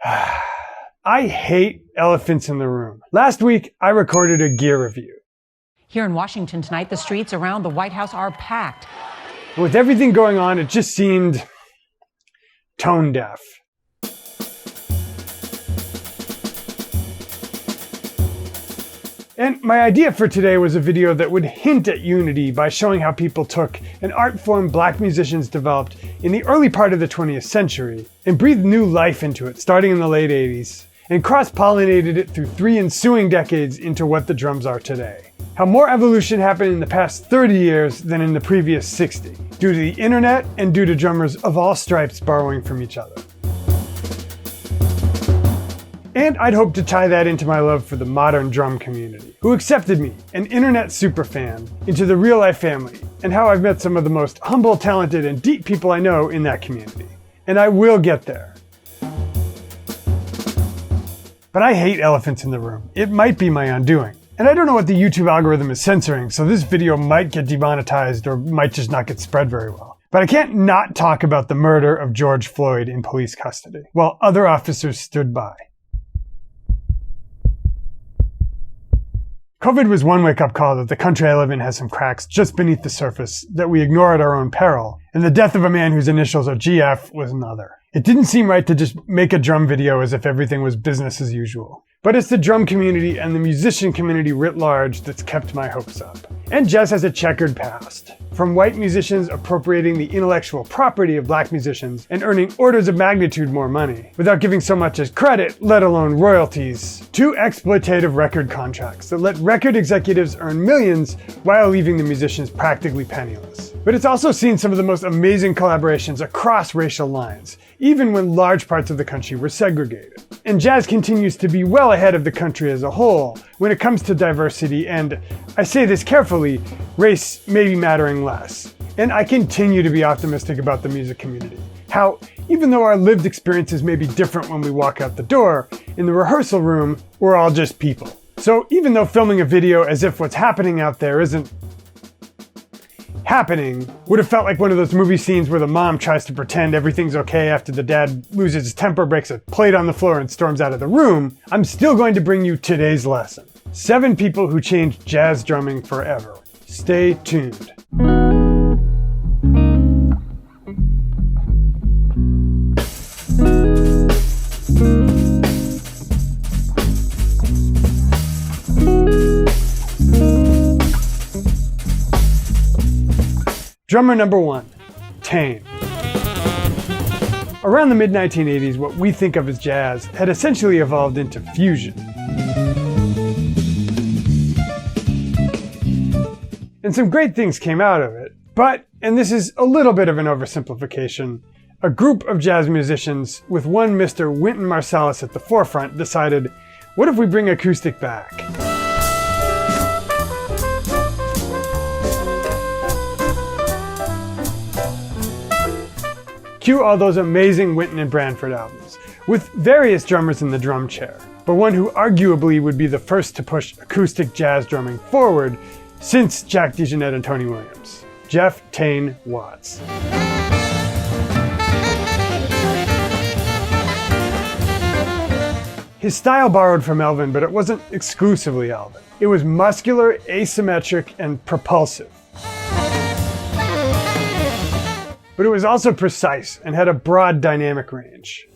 I hate elephants in the room. Last week, I recorded a gear review. Here in Washington tonight, the streets around the White House are packed. With everything going on, it just seemed tone deaf. And my idea for today was a video that would hint at unity by showing how people took an art form black musicians developed in the early part of the 20th century and breathed new life into it starting in the late 80s and cross-pollinated it through 3 ensuing decades into what the drums are today. How more evolution happened in the past 30 years than in the previous 60, due to the internet and due to drummers of all stripes borrowing from each other. And I'd hope to tie that into my love for the modern drum community, who accepted me, an internet superfan, into the real-life family, and how I've met some of the most humble, talented, and deep people I know in that community. And I will get there. But I hate elephants in the room. It might be my undoing. And I don't know what the YouTube algorithm is censoring, so this video might get demonetized or might just not get spread very well. But I can't not talk about the murder of George Floyd in police custody, while other officers stood by. COVID was one wake-up call that the country I live in has some cracks just beneath the surface that we ignore at our own peril, and the death of a man whose initials are GF was another. It didn't seem right to just make a drum video as if everything was business as usual. But it's the drum community and the musician community writ large that's kept my hopes up. And jazz has a checkered past. From white musicians appropriating the intellectual property of black musicians and earning orders of magnitude more money, without giving so much as credit, let alone royalties, to exploitative record contracts that let record executives earn millions while leaving the musicians practically penniless. But it's also seen some of the most amazing collaborations across racial lines, even when large parts of the country were segregated. And jazz continues to be well ahead of the country as a whole when it comes to diversity, and I say this carefully, race may be mattering less. And I continue to be optimistic about the music community. How, even though our lived experiences may be different when we walk out the door, in the rehearsal room, we're all just people. So even though filming a video as if what's happening out there isn't happening would have felt like one of those movie scenes where the mom tries to pretend everything's okay after the dad loses his temper, breaks a plate on the floor, and storms out of the room, I'm still going to bring you today's lesson. 7 people who changed jazz drumming forever. Stay tuned. Drummer number 1, Tain. Around the mid-1980s, what we think of as jazz had essentially evolved into fusion. And some great things came out of it. But, and this is a little bit of an oversimplification, a group of jazz musicians with one Mr. Wynton Marsalis at the forefront decided, what if we bring acoustic back? Cue all those amazing Wynton and Branford albums, with various drummers in the drum chair, but one who arguably would be the first to push acoustic jazz drumming forward since Jack DeJohnette and Tony Williams, Jeff Tain Watts. His style borrowed from Elvin, but it wasn't exclusively Elvin. It was muscular, asymmetric, and propulsive. But it was also precise and had a broad dynamic range.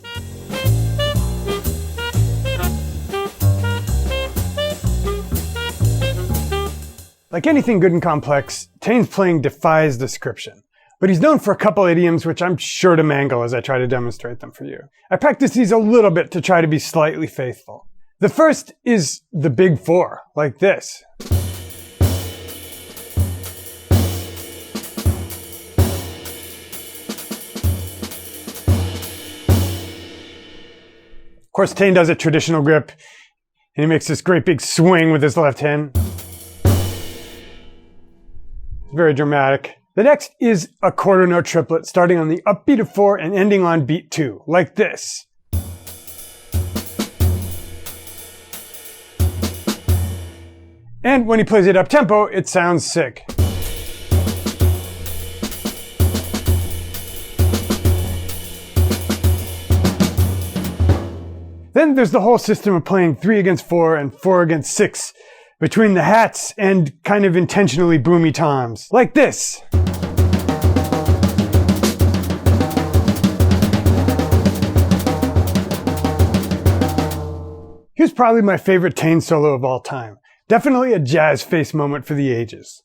Like anything good and complex, Tain's playing defies description. But he's known for a couple idioms which I'm sure to mangle as I try to demonstrate them for you. I practice these a little bit to try to be slightly faithful. The first is the big 4, like this. Of course, Tain does a traditional grip, and he makes this great big swing with his left hand. It's very dramatic. The next is a quarter note triplet, starting on the upbeat of 4 and ending on beat 2, like this. And when he plays it up tempo, it sounds sick. Then there's the whole system of playing 3 against 4 and 4 against 6 between the hats and kind of intentionally boomy toms, like this. Here's probably my favorite Tain solo of all time. Definitely a jazz face moment for the ages.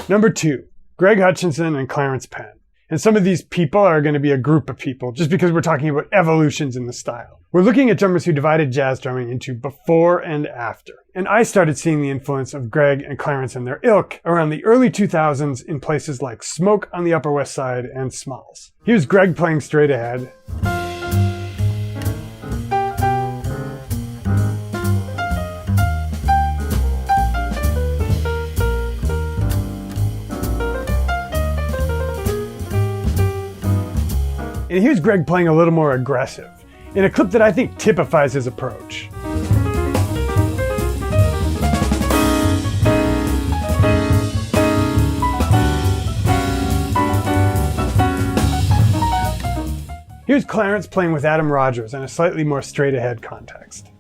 Number 2, Greg Hutchinson and Clarence Penn. And some of these people are going to be a group of people, just because we're talking about evolutions in the style. We're looking at drummers who divided jazz drumming into before and after. And I started seeing the influence of Greg and Clarence and their ilk around the early 2000s in places like Smoke on the Upper West Side and Smalls. Here's Greg playing straight ahead. And here's Greg playing a little more aggressive, in a clip that I think typifies his approach. Here's Clarence playing with Adam Rogers in a slightly more straight-ahead context.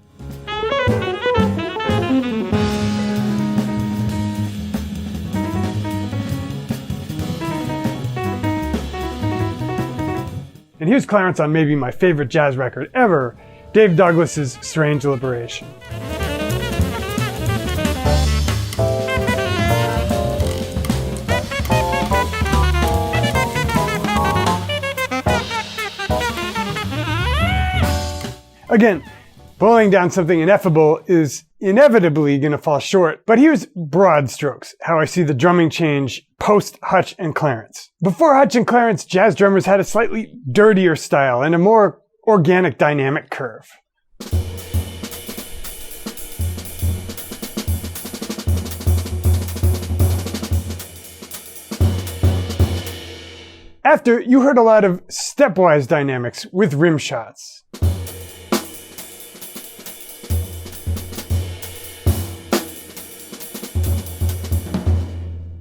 And here's Clarence on maybe my favorite jazz record ever, Dave Douglas's Strange Liberation. Again, boiling down something ineffable is inevitably going to fall short, but here's broad strokes, how I see the drumming change post Hutch and Clarence. Before Hutch and Clarence, jazz drummers had a slightly dirtier style and a more organic dynamic curve. After, you heard a lot of stepwise dynamics with rim shots.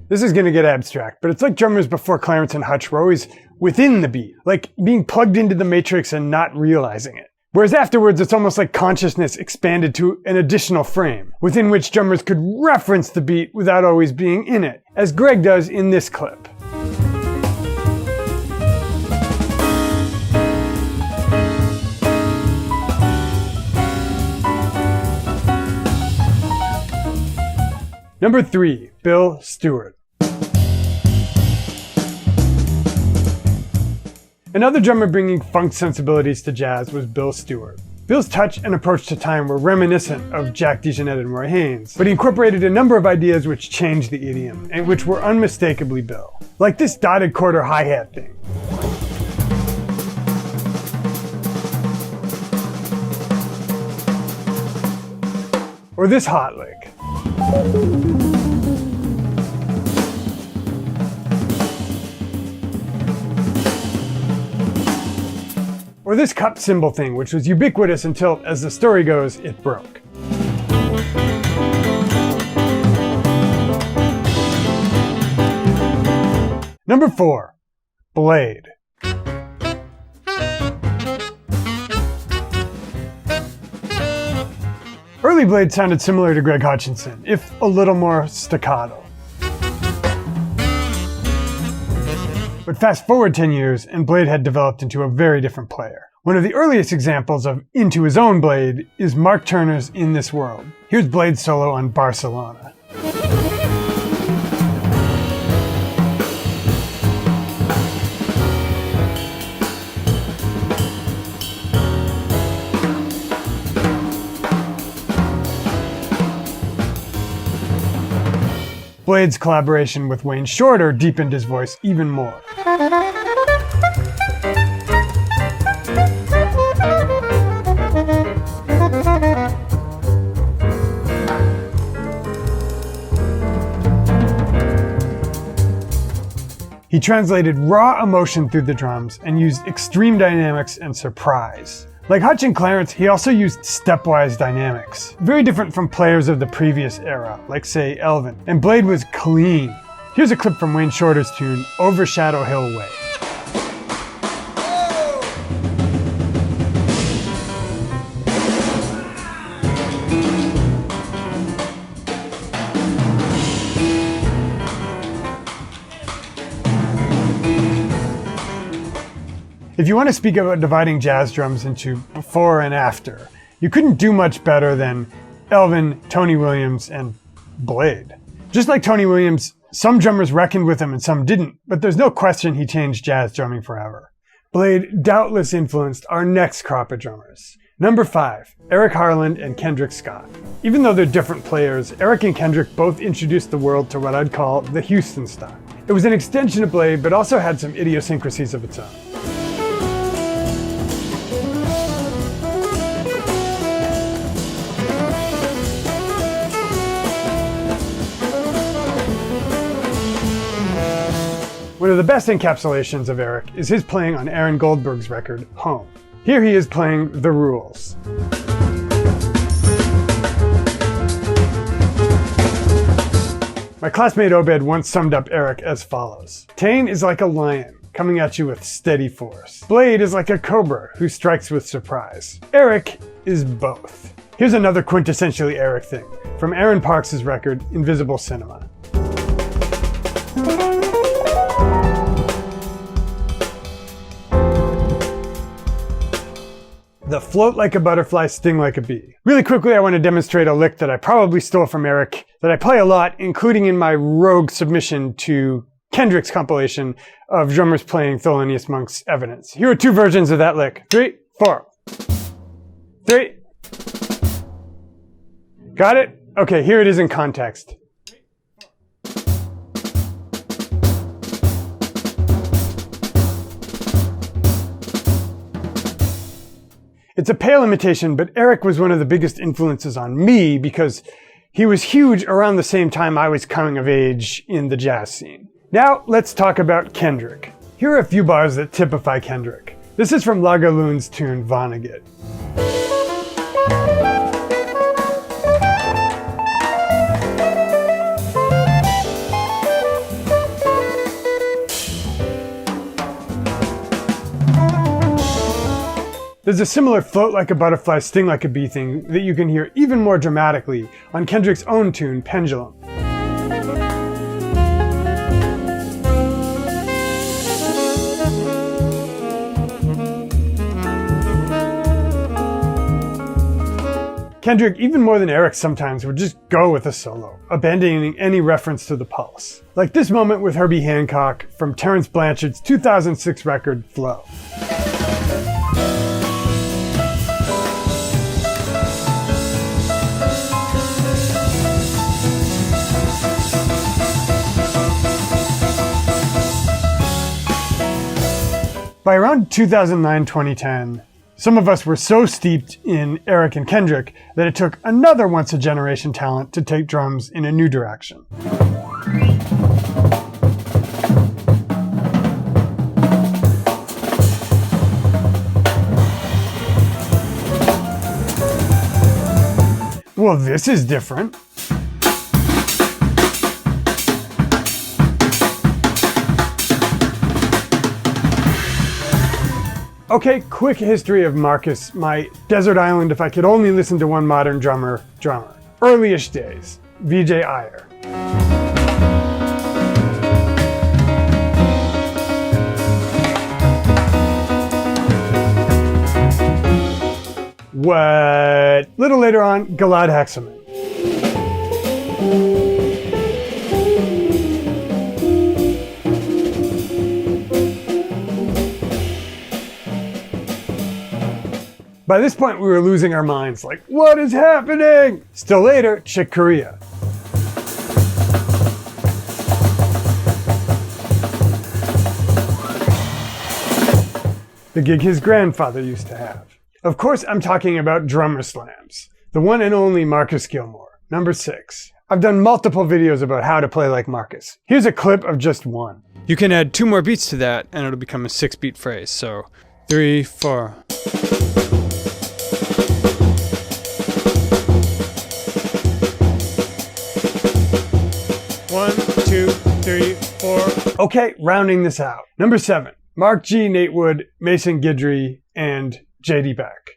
This is going to get abstract, but it's like drummers before Clarence and Hutch were always within the beat, like being plugged into the matrix and not realizing it. Whereas afterwards, it's almost like consciousness expanded to an additional frame, within which drummers could reference the beat without always being in it, as Greg does in this clip. Number 3, Bill Stewart. Another drummer bringing funk sensibilities to jazz was Bill Stewart. Bill's touch and approach to time were reminiscent of Jack DeJohnette and Roy Haynes, but he incorporated a number of ideas which changed the idiom, and which were unmistakably Bill. Like this dotted quarter hi-hat thing. Or this hot lick. Or this cup cymbal thing, which was ubiquitous until, as the story goes, it broke. Number 4, Blade. Early Blade sounded similar to Greg Hutchinson, if a little more staccato. But fast forward 10 years, and Blade had developed into a very different player. One of the earliest examples of into his own Blade is Mark Turner's In This World. Here's Blade's solo on Barcelona. Blade's collaboration with Wayne Shorter deepened his voice even more. He translated raw emotion through the drums and used extreme dynamics and surprise, Like Hutch and Clarence, he also used stepwise dynamics, very different from players of the previous era, like say Elvin. And Blade was clean. Here's a clip from Wayne Shorter's tune, Over Shadow Hill Way. If you want to speak about dividing jazz drums into before and after, you couldn't do much better than Elvin, Tony Williams, and Blade. Just like Tony Williams, some drummers reckoned with him and some didn't, but there's no question he changed jazz drumming forever. Blade doubtless influenced our next crop of drummers. Number 5, Eric Harland and Kendrick Scott. Even though they're different players, Eric and Kendrick both introduced the world to what I'd call the Houston style. It was an extension of Blade, but also had some idiosyncrasies of its own. One of the best encapsulations of Eric is his playing on Aaron Goldberg's record, Home. Here he is playing The Rules. My classmate Obed once summed up Eric as follows. Tain is like a lion, coming at you with steady force. Blade is like a cobra who strikes with surprise. Eric is both. Here's another quintessentially Eric thing, from Aaron Parks' record, Invisible Cinema. The float like a butterfly, sting like a bee. Really quickly, I want to demonstrate a lick that I probably stole from Eric, that I play a lot, including in my rogue submission to Kendrick's compilation of drummers playing Thelonious Monk's Evidence. Here are 2 versions of that lick. 3, 4. 3. Got it? Okay, here it is in context. It's a pale imitation, but Eric was one of the biggest influences on me because he was huge around the same time I was coming of age in the jazz scene. Now, let's talk about Kendrick. Here are a few bars that typify Kendrick. This is from Lagaloon's tune, Vonnegut. There's a similar float like a butterfly, sting like a bee thing that you can hear even more dramatically on Kendrick's own tune, Pendulum. Kendrick, even more than Eric sometimes, would just go with a solo, abandoning any reference to the pulse. Like this moment with Herbie Hancock from Terence Blanchard's 2006 record, Flow. By around 2009-2010, some of us were so steeped in Eric and Kendrick that it took another once-a-generation talent to take drums in a new direction. Well, this is different. Okay, quick history of Marcus, my desert island if I could only listen to one modern drummer. Early-ish days, Vijay Iyer. What? Little later on, Gilad Hexaman. By this point, we were losing our minds, like, what is happening? Still later, Chick Corea. The gig his grandfather used to have. Of course, I'm talking about drummer slams. The one and only Marcus Gilmore, number 6. I've done multiple videos about how to play like Marcus. Here's a clip of just one. You can add 2 more beats to that and it'll become a 6-beat phrase. So 3, 4. Okay, rounding this out. Number 7, Mark G. Nate Wood, Mason Guidry, and J.D. Back.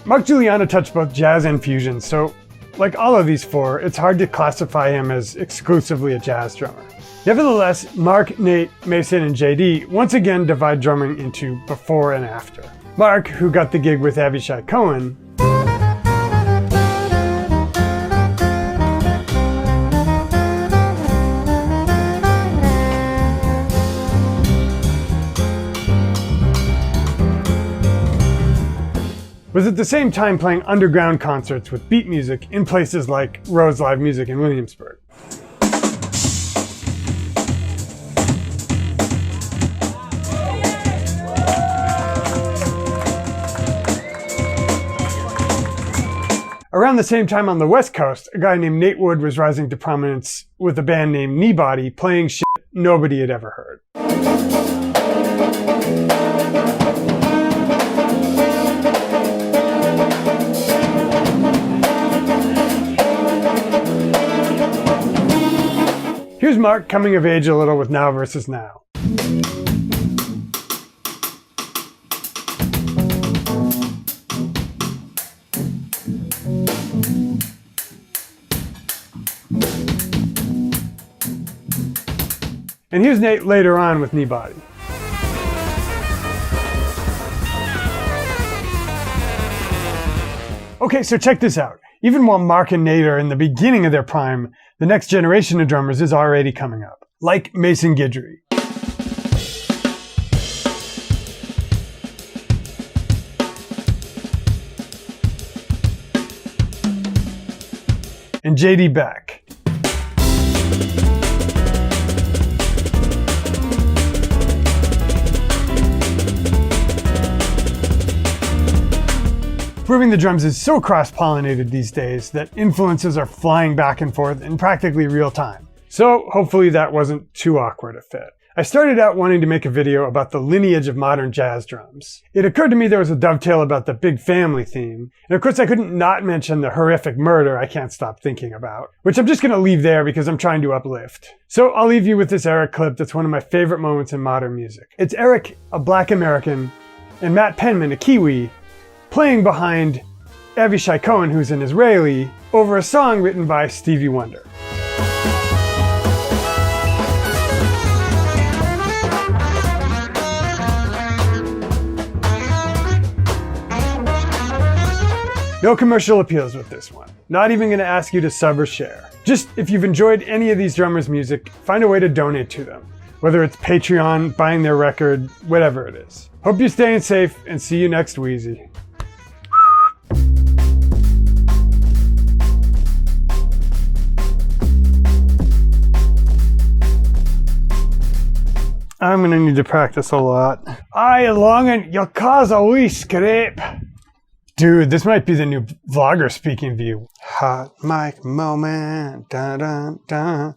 Mark Guiliana touched both jazz and fusion, so like all of these 4, it's hard to classify him as exclusively a jazz drummer. Nevertheless, Mark, Nate, Mason, and JD once again divide drumming into before and after. Mark, who got the gig with Avishai Cohen, was at the same time playing underground concerts with beat music in places like Rose Live Music in Williamsburg. Around the same time on the West Coast, a guy named Nate Wood was rising to prominence with a band named Kneebody playing shit nobody had ever heard. Here's Mark coming of age a little with Now Versus Now. And here's Nate later on with Kneebody. Okay, so check this out. Even while Mark and Nate are in the beginning of their prime, the next generation of drummers is already coming up, like Mason Guidry. And J.D. Back. Proving the drums is so cross-pollinated these days that influences are flying back and forth in practically real time. So hopefully that wasn't too awkward a fit. I started out wanting to make a video about the lineage of modern jazz drums. It occurred to me there was a dovetail about the big family theme, and of course I couldn't not mention the horrific murder I can't stop thinking about, which I'm just going to leave there because I'm trying to uplift. So I'll leave you with this Eric clip that's one of my favorite moments in modern music. It's Eric, a black American, and Matt Penman, a Kiwi, playing behind Avishai Cohen, who's an Israeli, over a song written by Stevie Wonder. No commercial appeals with this one. Not even going to ask you to sub or share. Just if you've enjoyed any of these drummers' music, find a way to donate to them. Whether it's Patreon, buying their record, whatever it is. Hope you're staying safe and see you next Wheezy. I'm gonna need to practice a lot. Aye, longin', you'll cause a wee scrape. Dude, this might be the new vlogger speaking view. Hot mic moment, dun dun dun.